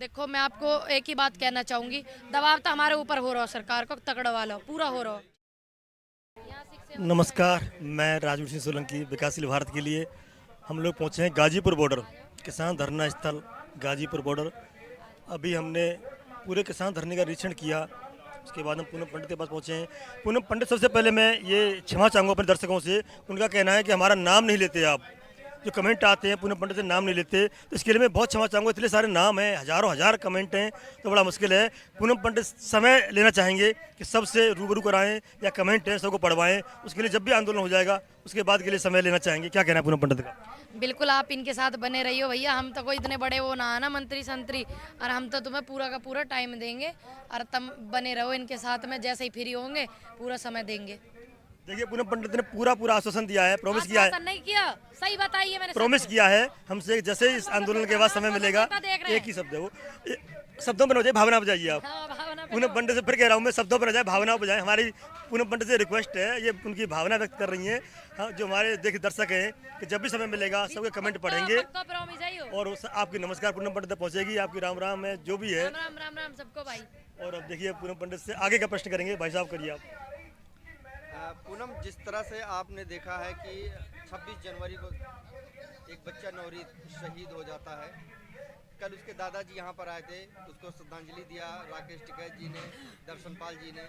देखो मैं आपको एक ही बात कहना चाहूंगी, दबाव तो हमारे ऊपर हो रहा हो, सरकार को तगड़वा लो, पूरा हो रहा हो। नमस्कार, मैं राजवीर सिंह सोलंकी विकासशील भारत के लिए हम लोग पहुंचे हैं गाजीपुर बॉर्डर, किसान धरना स्थल गाजीपुर बॉर्डर। अभी हमने पूरे किसान धरने का निरीक्षण किया। उसके बाद हम पूनम पंडित के पास पहुंचे हैं। पूनम पंडित, सबसे पहले मैं ये क्षमा चाहूँगा अपने दर्शकों से, उनका कहना है कि हमारा नाम नहीं लेते आप, जो कमेंट आते हैं पूनम पंडित से नाम नहीं लेते, तो इसके लिए मैं बहुत क्षमा चाहूँगा। इतने सारे नाम हैं, हज़ारों हज़ार कमेंट हैं, तो बड़ा मुश्किल है। पूनम पंडित समय लेना चाहेंगे कि सबसे रूबरू कराएं या कमेंट है सबको पढ़वाएं, उसके लिए जब भी आंदोलन हो जाएगा उसके बाद के लिए समय लेना चाहेंगे। क्या कहना है पूनम पंडित का? बिल्कुल, आप इनके साथ बने रहियो भैया, हम तो कोई इतने बड़े वो ना है ना मंत्री संतरी, और हम तो तुम्हें पूरा का पूरा टाइम देंगे और तुम बने रहो इनके साथ में, जैसे ही फ्री होंगे पूरा समय देंगे। देखिए, पूनम पंडित ने पूरा पूरा आश्वासन दिया है, प्रॉमिस किया है, नहीं किया, सही बताइए, मैंने प्रॉमिस किया है हमसे, जैसे ही इस आंदोलन के बाद समय मिलेगा। एक ही शब्द है वो, शब्दों पर न बजाए, भावना बजाइए आप। पूनम पंडित से फिर कह रहा हूँ मैं, शब्दों पर न जाए, भावना बजाए। हमारी पूनम पंडित से रिक्वेस्ट है, ये उनकी भावना व्यक्त कर रही हैं। हाँ, जो हमारे दर्शक हैं कि जब भी समय मिलेगा सबके कमेंट पढ़ेंगे और आपकी नमस्कार पूनम पंडित पहुंचेगी, आपकी राम राम है जो भी है। राम राम राम सबको भाई। और अब देखिए पूनम पंडित से आगे का प्रश्न करेंगे। भाई साहब, करिए आप। पूनम, जिस तरह से आपने देखा है कि 26 जनवरी को एक बच्चा नवरीत शहीद हो जाता है, कल उसके दादाजी यहाँ पर आए थे, उसको श्रद्धांजलि दिया। राकेश टिकैत जी ने, दर्शनपाल जी ने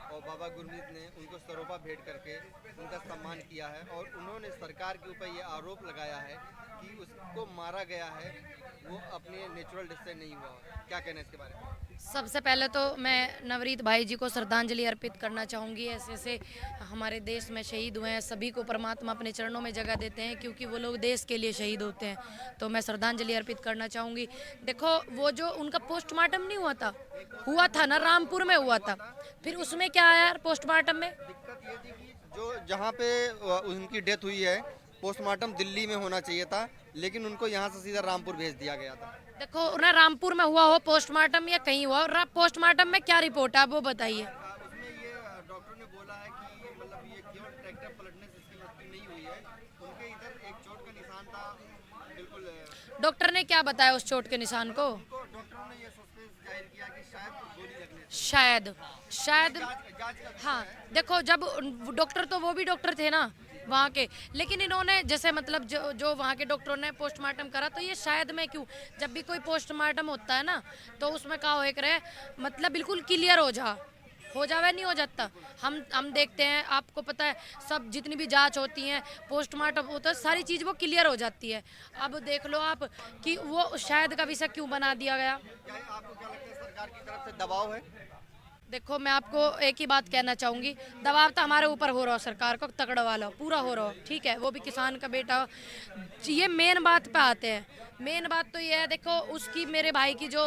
और बाबा गुरमीत ने उनको सरोपा भेंट करके उनका सम्मान किया है, और उन्होंने सरकार के ऊपर ये आरोप लगाया है कि उसको मारा गया है, वो अपने नेचुरल डेथ से नहीं हुआ। क्या कहना है इसके बारे में? सबसे पहले तो मैं नवरीत भाई जी को श्रद्धांजलि अर्पित करना चाहूँगी। ऐसे ऐसे हमारे देश में शहीद हुए हैं, सभी को परमात्मा अपने चरणों में जगह देते हैं, क्योंकि वो लोग देश के लिए शहीद होते हैं, तो मैं श्रद्धांजलि अर्पित करना चाहूँगी। देखो, वो जो उनका पोस्टमार्टम नहीं हुआ था ना, रामपुर में हुआ था, फिर उसमें क्या आया पोस्टमार्टम में? दिक्कत ये थी कि जो जहाँ पे उनकी डेथ हुई है, पोस्टमार्टम दिल्ली में होना चाहिए था, लेकिन उनको यहाँ से सीधा रामपुर भेज दिया गया था। देखो ना, रामपुर में हुआ हो पोस्टमार्टम या कहीं हुआ हो, पोस्टमार्टम में क्या रिपोर्ट है वो बताइए। उसमें ये डॉक्टर ने बोला है कि मतलब ये केवल ट्रैक्टर पलटने से इसकी मृत्यु नहीं हुई है, उनके इधर एक चोट का निशान था। बिल्कुल। डॉक्टर ने क्या बताया उस चोट के निशान को? डॉक्टरों ने ये सस्पेंस जाहिर किया कि शायद गोली लगने से। शायद हाँ, देखो, जब डॉक्टर तो वो भी डॉक्टर थे ना वहाँ के, लेकिन इन्होंने जैसे मतलब जो वहाँ के डॉक्टरों ने पोस्टमार्टम करा, तो ये शायद में क्यों, जब भी कोई पोस्टमार्टम होता है ना, तो उसमें क्या हो रहे, मतलब बिल्कुल क्लियर हो जावे, नहीं हो जाता। हम देखते हैं, आपको पता है, सब जितनी भी जांच होती हैं, पोस्टमार्टम होता है, सारी चीज़ वो क्लियर हो जाती है। अब देख लो आप कि वो शायद का विषय क्यों बना दिया गया। क्या आपको क्या लगता है सरकार की तरफ से दबाव है? देखो मैं आपको एक ही बात कहना चाहूँगी, दबाव तो हमारे ऊपर हो रहा हो, सरकार को तगड़वा लो, पूरा हो रहा हो, ठीक है, वो भी किसान का बेटा। ये मेन बात पे आते हैं। मेन बात तो ये है, देखो, उसकी, मेरे भाई की जो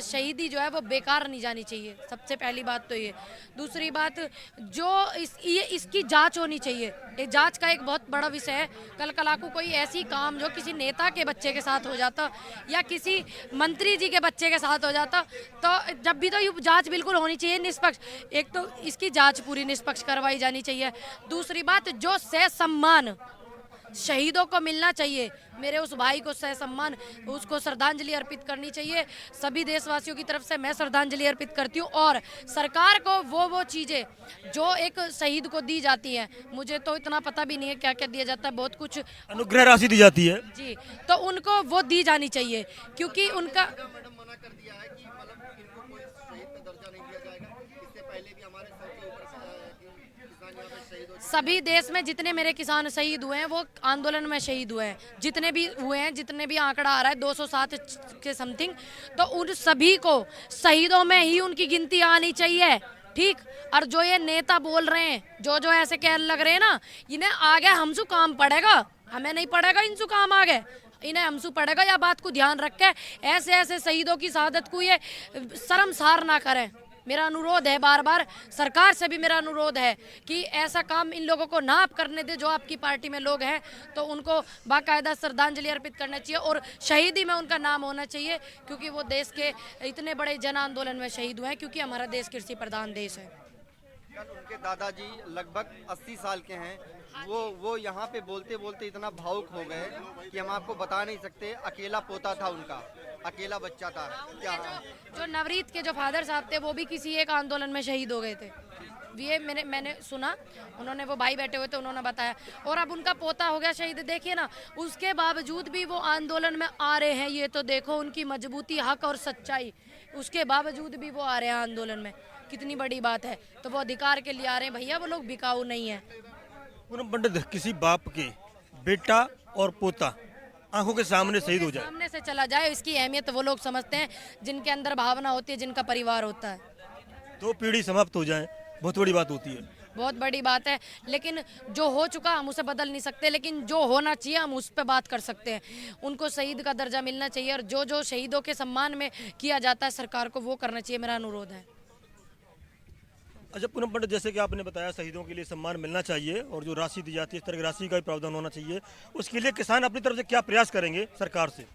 शहीदी जो है वो बेकार नहीं जानी चाहिए, सबसे पहली बात तो ये। दूसरी बात, जो इसकी जांच होनी चाहिए, ये जांच का एक बहुत बड़ा विषय है। कल को कोई ऐसी काम जो किसी नेता के बच्चे के साथ हो जाता या किसी मंत्री जी के बच्चे के साथ हो जाता, तो जब भी तो ये जांच बिल्कुल होनी चाहिए निष्पक्ष। एक तो इसकी जांच पूरी निष्पक्ष करवाई जानी चाहिए। दूसरी बात, जो सह सम्मान शहीदों को मिलना चाहिए, मेरे उस भाई को सह सम्मान, उसको श्रद्धांजलि अर्पित करनी चाहिए। सभी देशवासियों की तरफ से मैं श्रद्धांजलि अर्पित करती हूँ। और सरकार को वो चीज़ें जो एक शहीद को दी जाती हैं, मुझे तो इतना पता भी नहीं है क्या क्या दिया जाता है, बहुत कुछ अनुग्रह राशि दी जाती है जी, तो उनको वो दी जानी चाहिए, क्योंकि उनका मैडम मना कर दिया है कि मतलब इनको कोई शहीद का दर्जा नहीं दिया जाएगा। इससे पहले भी हमारे 100 के ऊपर किसान यहाँ पे शहीद हो। सभी देश में जितने मेरे किसान शहीद हुए हैं वो आंदोलन में शहीद हुए हैं, जितने भी हुए हैं, जितने भी आंकड़ा आ रहा है 207 के समथिंग, तो उन सभी को शहीदों में ही उनकी गिनती आनी चाहिए, ठीक। और जो ये नेता बोल रहे हैं, जो ऐसे कह लग रहे हैं ना, इन्हें आगे हमसू काम पड़ेगा, हमें नहीं पड़ेगा इनसू काम आगे, इन्हें हमसू पड़ेगा। या बात को ध्यान रख के ऐसे शहीदों की शहादत को ये शर्मसार ना करें। मेरा अनुरोध है, बार बार सरकार से भी मेरा अनुरोध है कि ऐसा काम इन लोगों को ना आप करने दे। जो आपकी पार्टी में लोग हैं तो उनको बाकायदा श्रद्धांजलि अर्पित करना चाहिए और शहीदी में उनका नाम होना चाहिए, क्योंकि वो देश के इतने बड़े जन आंदोलन में शहीद हुए हैं, क्योंकि हमारा देश कृषि प्रधान देश है। कल उनके दादाजी लगभग 80 साल के हैं, वो यहाँ पे बोलते बोलते इतना भावुक हो गए कि हम आपको बता नहीं सकते। अकेला पोता था उनका, अकेला बच्चा था क्या? जो नवरीत के जो फादर साहब थे वो भी किसी एक आंदोलन में शहीद हो गए थे, ये मैंने सुना, उन्होंने, वो भाई बैठे हुए थे, उन्होंने बताया। और अब उनका पोता हो गया शहीद, देखिए ना, उसके बावजूद भी वो आंदोलन में आ रहे हैं। ये तो देखो उनकी मजबूती, हक और सच्चाई, उसके बावजूद भी वो आ रहे हैं आंदोलन में, कितनी बड़ी बात है। तो वो अधिकार के लिए आ रहे हैं भैया, वो लोग बिकाऊ नहीं है। पूनम पंडित, किसी बाप के बेटा और पोता आंखों के सामने शहीद हो जाए, सामने से चला जाए, इसकी अहमियत वो लोग समझते हैं जिनके अंदर भावना होती है, जिनका परिवार होता है। 2 पीढ़ी समाप्त हो जाए, बहुत बड़ी बात होती है। बहुत बड़ी बात है, लेकिन जो हो चुका हम उसे बदल नहीं सकते, लेकिन जो होना चाहिए हम उस पर बात कर सकते हैं। उनको शहीद का दर्जा मिलना चाहिए, और जो जो शहीदों के सम्मान में किया जाता है सरकार को, वो करना चाहिए, मेरा अनुरोध है। अच्छा पूनम पंडित, जैसे कि आपने बताया शहीदों के लिए सम्मान मिलना चाहिए और जो राशि दी जाती है इस तरह की राशि का भी प्रावधान होना चाहिए, उसके लिए किसान अपनी तरफ से क्या प्रयास करेंगे सरकार से?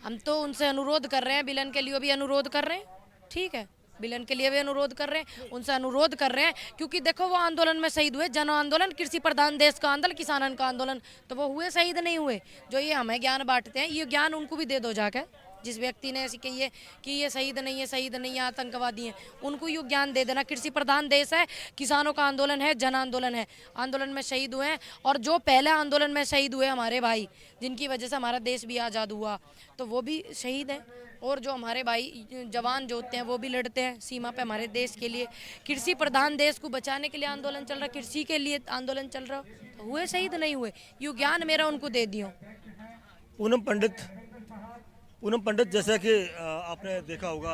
हम तो उनसे अनुरोध कर रहे हैं, बिलन के लिए भी अनुरोध कर रहे हैं, ठीक है, बिलन के लिए भी अनुरोध कर रहे हैं, उनसे अनुरोध कर रहे हैं, क्योंकि देखो वो आंदोलन में शहीद हुए, जन आंदोलन, कृषि प्रधान देश का आंदोलन, किसानन का आंदोलन, तो वो हुए, शहीद नहीं हुए। जो ये हमें ज्ञान बांटते हैं, ये ज्ञान उनको भी दे दो जाकर। जिस व्यक्ति ने ऐसी कही है कि ये शहीद नहीं है, शहीद नहीं है, आतंकवादी हैं, उनको ये ज्ञान दे देना। कृषि प्रधान देश है, किसानों का आंदोलन है, जन आंदोलन है, आंदोलन में शहीद हुए हैं। और जो पहले आंदोलन में शहीद हुए हमारे भाई, जिनकी वजह से हमारा देश भी आज़ाद हुआ, तो वो भी शहीद हैं। और जो हमारे भाई जवान जो होते हैं वो भी लड़ते हैं सीमा पे हमारे देश के लिए। कृषि प्रधान देश को बचाने के लिए आंदोलन चल रहा, कृषि के लिए आंदोलन चल रहा, तो हुए, शहीद नहीं हुए। ये ज्ञान मेरा उनको दे दियो। पूनम पंडित, जैसा कि आपने देखा होगा,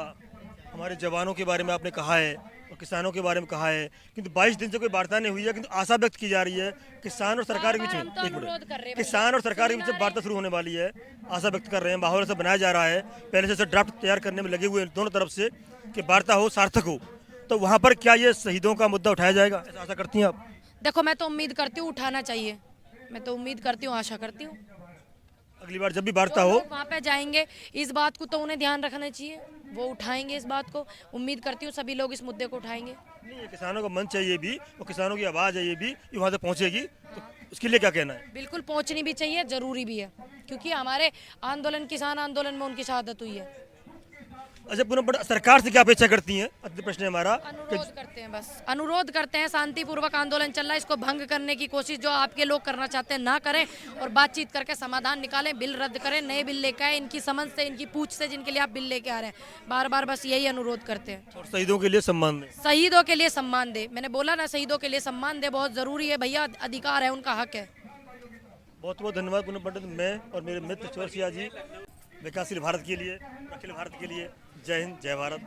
हमारे जवानों के बारे में आपने कहा है और किसानों के बारे में कहा है, किंतु 22 दिन से कोई वार्ता नहीं हुई है, किंतु आशा व्यक्त की जा रही है किसान और सरकार के बीच में। एक मिनट, किसान और सरकार के बीच में वार्ता शुरू होने वाली है, आशा व्यक्त कर रहे हैं, माहौल ऐसा बनाया जा रहा है, पहले से ड्राफ्ट तैयार करने में लगे हुए हैं दोनों तरफ से कि वार्ता हो, सार्थक हो। तो वहाँ पर क्या ये शहीदों का मुद्दा उठाया जाएगा, ऐसा आशा करती हैं आप? देखो, मैं तो उम्मीद करती हूँ उठाना चाहिए, मैं तो उम्मीद करती हूँ, आशा करती हूँ। अगली बार जब भी वार्ता हो वहाँ पे जाएंगे, इस बात को तो उन्हें ध्यान रखना चाहिए, वो उठाएंगे इस बात को। उम्मीद करती हूँ सभी लोग इस मुद्दे को उठाएंगे। नहीं, ये किसानों का मंच है, ये भी, और किसानों की आवाज़ है, ये भी वहाँ तक पहुँचेगी, तो उसके लिए क्या कहना है? बिल्कुल पहुँचनी भी चाहिए, जरूरी भी है, क्योंकि हमारे आंदोलन, किसान आंदोलन में उनकी शहादत हुई है। अच्छा पूनम पंडित, सरकार से क्या अपेक्षा करती हैं? अंतिम प्रश्न है हमारा। अनुरोध करते हैं, बस अनुरोध करते हैं, शांतिपूर्वक आंदोलन चल रहा है, इसको भंग करने की कोशिश जो आपके लोग करना चाहते हैं ना करें, और बातचीत करके समाधान निकालें, बिल रद्द करें, नए बिल लेके आए, इनकी समझ से, इनकी पूछ से, जिनके लिए आप बिल लेके आ रहे हैं, बार बार बस यही अनुरोध करते हैं। और शहीदों के लिए सम्मान दें। शहीदों के लिए सम्मान दे, मैंने बोला ना, शहीदों के लिए सम्मान दे, बहुत जरूरी है भैया, अधिकार है, उनका हक है। बहुत बहुत धन्यवाद पूनम पंडित, मैं और मेरे मित्र चौरसिया जी, विकासशील भारत के लिए, अखिल भारत के लिए। जय हिंद, जय भारत।